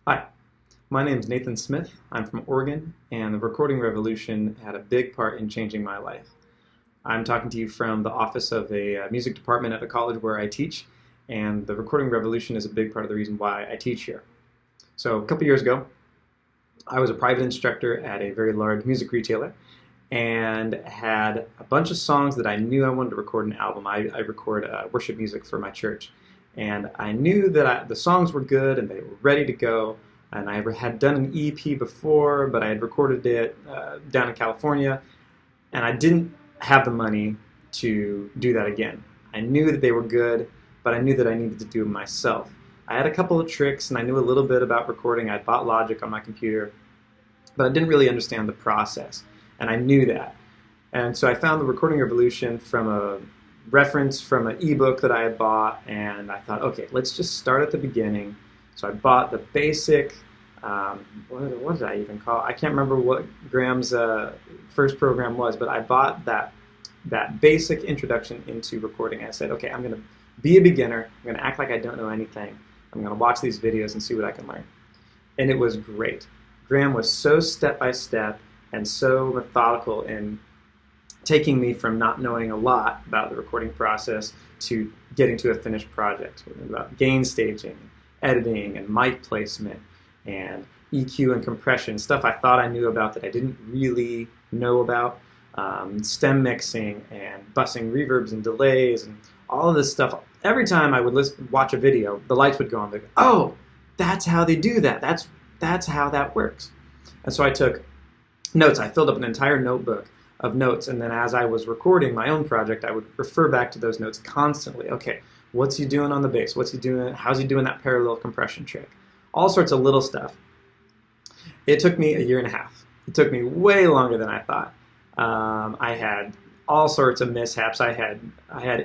Hi, my name is Nathan Smith. I'm from Oregon, and the recording revolution had a big part in changing my life. I'm talking to you from the office of a music department at a college where I teach, and the recording revolution is a big part of the reason why I teach here. So a couple years ago, I was a private instructor at a very large music retailer and had a bunch of songs that I knew I wanted to record an album. I record worship music for my church. And I knew that the songs were good and they were ready to go. And I had done an EP before, but I had recorded it down in California. And I didn't have the money to do that again. I knew that they were good, but I knew that I needed to do them myself. I had a couple of tricks and I knew a little bit about recording. I bought Logic on my computer, but I didn't really understand the process. And I knew that. And so I found the recording revolution from a reference from an ebook that I had bought, and I thought, okay, let's just start at the beginning. So I bought the basic, what did I even call it? I can't remember what Graham's first program was, but I bought that basic introduction into recording. I said, okay, I'm going to be a beginner. I'm going to act like I don't know anything. I'm going to watch these videos and see what I can learn. And it was great. Graham was so step-by-step and so methodical in taking me from not knowing a lot about the recording process to getting to a finished project. About gain staging, editing, and mic placement, and EQ and compression, stuff I thought I knew about that I didn't really know about, stem mixing and bussing reverbs and delays and all of this stuff. Every time I would watch a video, the lights would go on. Like, oh, that's how they do that. That's how that works. And so I took notes. I filled up an entire notebook of notes, and then as I was recording my own project, I would refer back to those notes constantly. Okay, what's he doing on the bass? What's he doing? How's he doing that parallel compression trick? All sorts of little stuff. It took me a year and a half. It took me way longer than I thought. I had all sorts of mishaps. I had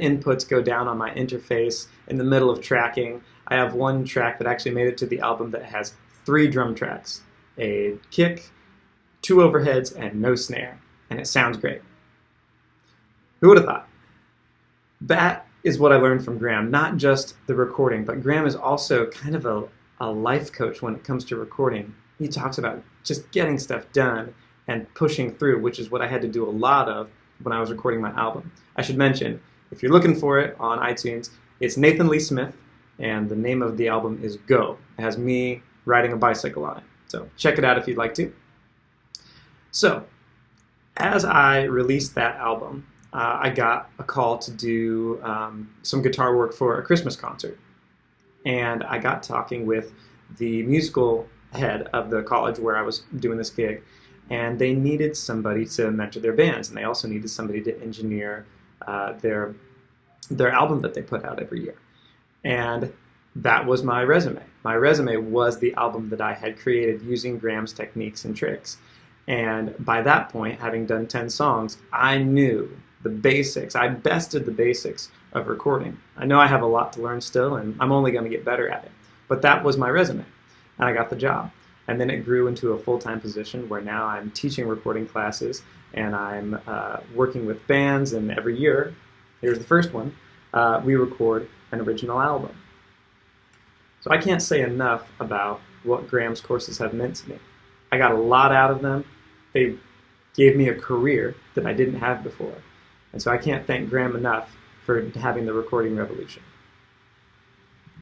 inputs go down on my interface in the middle of tracking. I have one track that actually made it to the album that has 3 drum tracks, a kick, 2 overheads, and no snare. And it sounds great. Who would have thought? That is what I learned from Graham, not just the recording, but Graham is also kind of a life coach when it comes to recording. He talks about just getting stuff done and pushing through, which is what I had to do a lot of when I was recording my album. I should mention, if you're looking for it on iTunes, it's Nathan Lee Smith, and the name of the album is Go. It has me riding a bicycle on it. So check it out if you'd like to. So, as I released that album, I got a call to do some guitar work for a Christmas concert. And I got talking with the musical head of the college where I was doing this gig. And they needed somebody to mentor their bands. And they also needed somebody to engineer their album that they put out every year. And that was my resume. My resume was the album that I had created using Graham's techniques and tricks. And by that point, having done 10 songs, I knew the basics. I bested the basics of recording. I know I have a lot to learn still, and I'm only going to get better at it. But that was my resume, and I got the job. And then it grew into a full-time position where now I'm teaching recording classes, and I'm working with bands, and every year, here's the first one, we record an original album. So I can't say enough about what Graham's courses have meant to me. I got a lot out of them. They gave me a career that I didn't have before. And so I can't thank Graham enough for having the recording revolution.